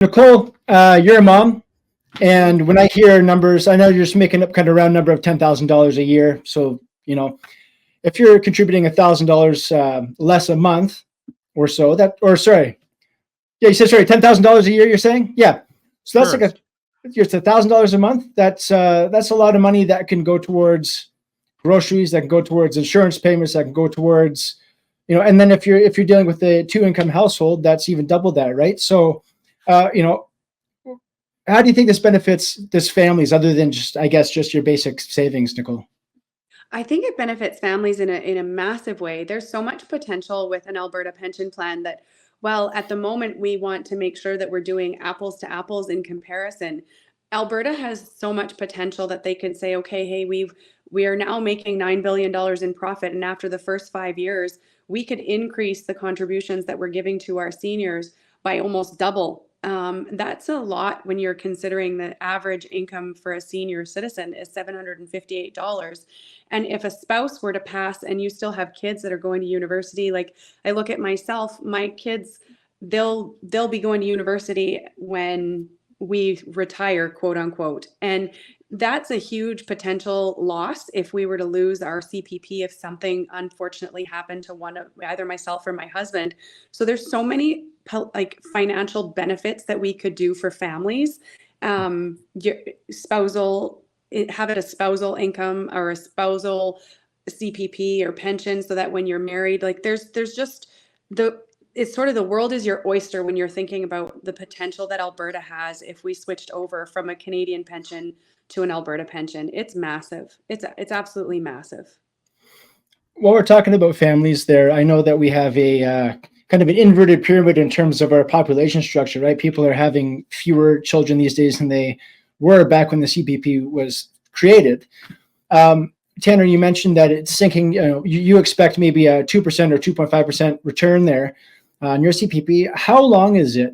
Nicole, you're a mom, and when I hear numbers, I know you're just making up kind of round number of $10,000 a year. So, if you're contributing $1,000 less a month or so, you said $10,000 a year. You're saying, yeah. So that's Correct. it's $1,000 a month. That's a lot of money that can go towards groceries, that can go towards insurance payments, that can go towards, and then if you're dealing with a 2-income household, that's even double that, right? So, how do you think this benefits this families other than just your basic savings, Nicole? I think it benefits families in a massive way. There's so much potential with an Alberta pension plan that, well, at the moment we want to make sure that we're doing apples to apples in comparison. Alberta has so much potential that they can say, okay, hey, we are now making $9 billion in profit, and after the first 5 years, we could increase the contributions that we're giving to our seniors by almost double. That's a lot when you're considering the average income for a senior citizen is $758. And if a spouse were to pass and you still have kids that are going to university, like I look at myself, my kids, they'll be going to university when we retire, quote unquote. And that's a huge potential loss if we were to lose our CPP if something unfortunately happened to one of either myself or my husband. So there's so many financial benefits that we could do for families. Your spousal, have it a spousal income or a spousal CPP or pension, so that when you're married, like there's just it's sort of the world is your oyster when you're thinking about the potential that Alberta has if we switched over from a Canadian pension to an Alberta pension. It's massive. It's absolutely massive. While we're talking about families there, I know that we have a kind of an inverted pyramid in terms of our population structure, right? People are having fewer children these days than they were back when the CPP was created. Tanner, you mentioned that it's sinking. You expect maybe a 2% or 2.5% return there on your CPP. How long is it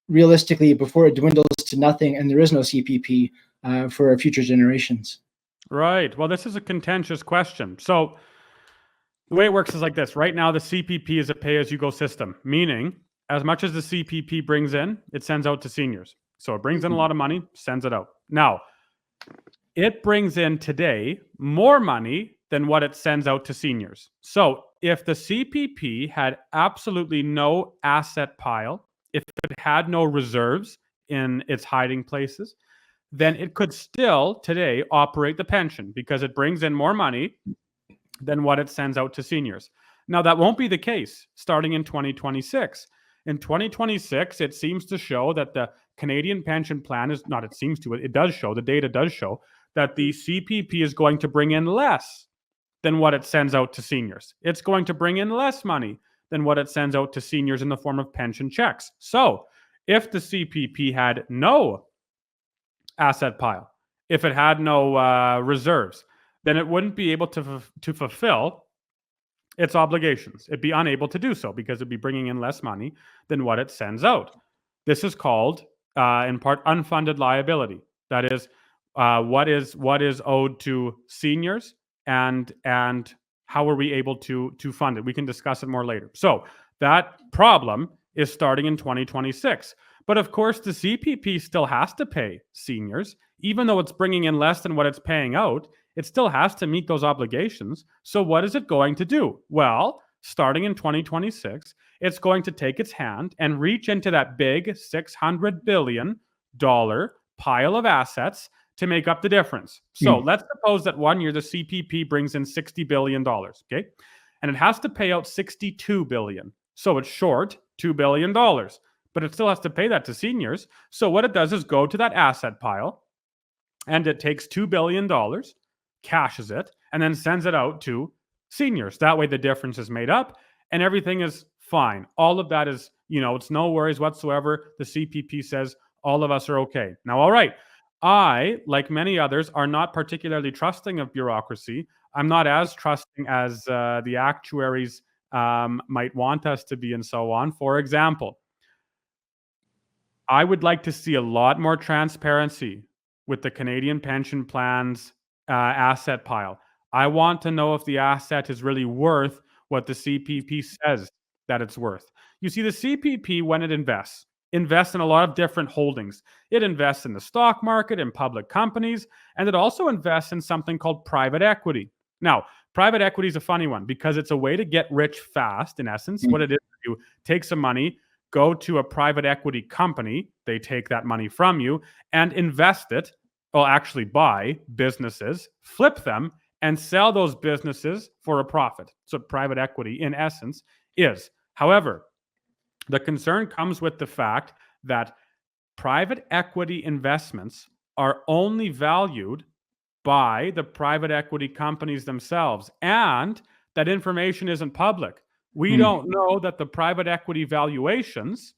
realistically before it dwindles to nothing and there is no CPP for our future generations? Right. Well, this is a contentious question. So the way it works is like this. Right now, the CPP is a pay-as-you-go system, meaning as much as the CPP brings in, it sends out to seniors. So it brings in a lot of money, sends it out. Now, it brings in today more money than what it sends out to seniors. So if the CPP had absolutely no asset pile, if it had no reserves in its hiding places, then it could still today operate the pension because it brings in more money than what it sends out to seniors. Now, that won't be the case starting in 2026. In 2026, it seems to show that the Canadian pension plan is not, it seems to, it does show, the data does show that the CPP is going to bring in less than what it sends out to seniors. It's going to bring in less money than what it sends out to seniors in the form of pension checks. So if the CPP had no asset pile, if it had no reserves, then it wouldn't be able to fulfill its obligations. It'd be unable to do so because it'd be bringing in less money than what it sends out. This is called, in part, unfunded liability. That is, what is owed to seniors and how are we able to fund it? We can discuss it more later. So that problem is starting in 2026. But of course, the CPP still has to pay seniors, even though it's bringing in less than what it's paying out. It still has to meet those obligations. So what is it going to do? Well, starting in 2026, it's going to take its hand and reach into that big $600 billion pile of assets to make up the difference. So let's suppose that 1 year the CPP brings in $60 billion, okay? And it has to pay out $62 billion. So it's short $2 billion, but it still has to pay that to seniors. So what it does is go to that asset pile and it takes $2 billion, cashes it, and then sends it out to seniors. That way the difference is made up and everything is fine. All of that is, it's no worries whatsoever. The CPP says all of us are okay. Now, all right, I, like many others, are not particularly trusting of bureaucracy. I'm not as trusting as the actuaries might want us to be and so on. For example, I would like to see a lot more transparency with the Canadian pension plan's asset pile. I want to know if the asset is really worth what the CPP says that it's worth. You see, the CPP, when it invests, invests in a lot of different holdings. It invests in the stock market, in public companies, and it also invests in something called private equity. Now, private equity is a funny one because it's a way to get rich fast, in essence. What it is, you take some money, go to a private equity company, they take that money from you and invest it, or actually buy businesses, flip them, and sell those businesses for a profit. So private equity, in essence, is. However, the concern comes with the fact that private equity investments are only valued by the private equity companies themselves, and that information isn't public. We don't know that the private equity valuations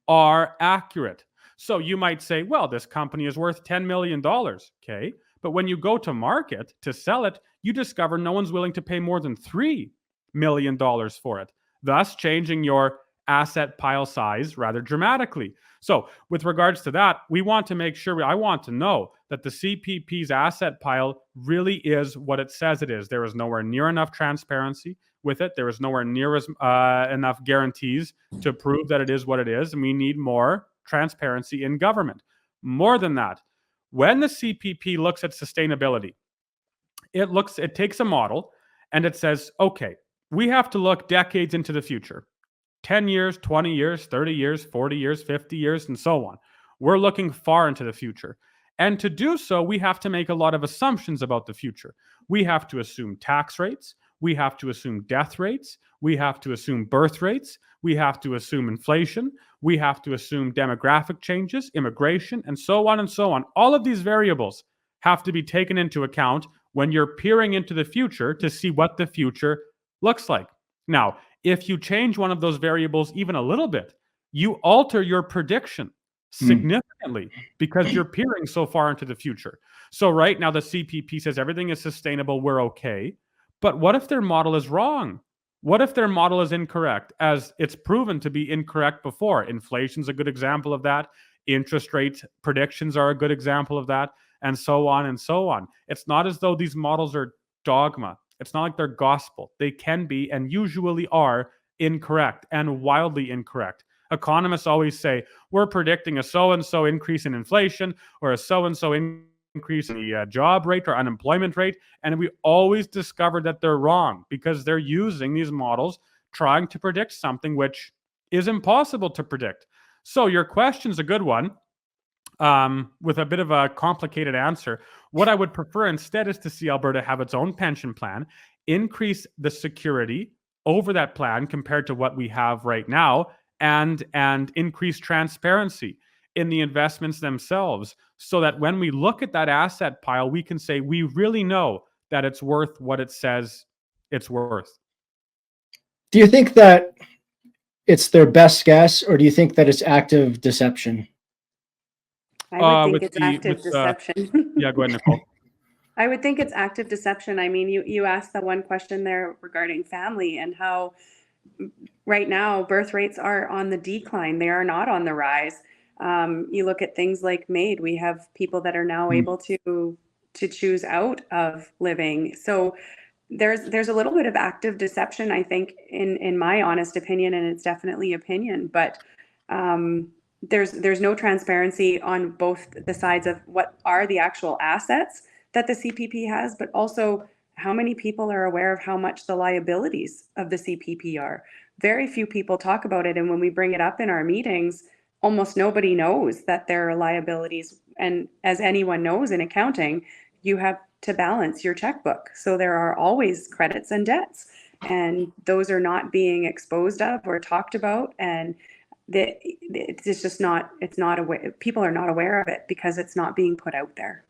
are accurate. So you might say, well, this company is worth $10 million. Okay. But when you go to market to sell it, you discover no one's willing to pay more than $3 million for it, thus changing your asset pile size rather dramatically. So with regards to that, we want to make sure, I want to know that the CPP's asset pile really is what it says it is. There is nowhere near enough transparency with it. There is nowhere near enough guarantees to prove that it is what it is. And we need more transparency in government. More than that, when the CPP looks at sustainability, it takes a model and it says, okay, we have to look decades into the future. 10 years, 20 years, 30 years, 40 years, 50 years, and so on. We're looking far into the future. And to do so, we have to make a lot of assumptions about the future. We have to assume tax rates. We have to assume death rates. We have to assume birth rates. We have to assume inflation. We have to assume demographic changes, immigration, and so on and so on. All of these variables have to be taken into account when you're peering into the future to see what the future looks like. Now, if you change one of those variables even a little bit, you alter your prediction significantly because you're peering so far into the future. So right now, the CPP says everything is sustainable, we're okay. But what if their model is wrong? What if their model is incorrect, as it's proven to be incorrect before? Inflation's a good example of that. Interest rate predictions are a good example of that, and so on and so on. It's not as though these models are dogma. It's not like they're gospel. They can be, and usually are, incorrect and wildly incorrect. Economists always say, we're predicting a so-and-so increase in inflation or a so-and-so increase in the job rate or unemployment rate. And we always discover that they're wrong because they're using these models trying to predict something which is impossible to predict. So your question's a good one. With a bit of a complicated answer. What I would prefer instead is to see Alberta have its own pension plan, increase the security over that plan compared to what we have right now, and increase transparency in the investments themselves, so that when we look at that asset pile, we can say we really know that it's worth what it says it's worth. Do you think that it's their best guess, or do you think that it's active deception? I would think it's active deception. Yeah, go ahead, Nicole. I would think it's active deception. I mean, you asked the one question there regarding family and how right now birth rates are on the decline. They are not on the rise. You look at things like MAID. We have people that are now able to choose out of living. So there's a little bit of active deception, I think, in my honest opinion, and it's definitely opinion, but there's no transparency on both the sides of what are the actual assets that the CPP has, but also how many people are aware of how much the liabilities of the CPP are. Very few people talk about it, and when we bring it up in our meetings, almost nobody knows that there are liabilities. And as anyone knows in accounting, you have to balance your checkbook. So there are always credits and debts, and those are not being exposed of or talked about. And it's just not, it's not aware, people are not aware of it because it's not being put out there.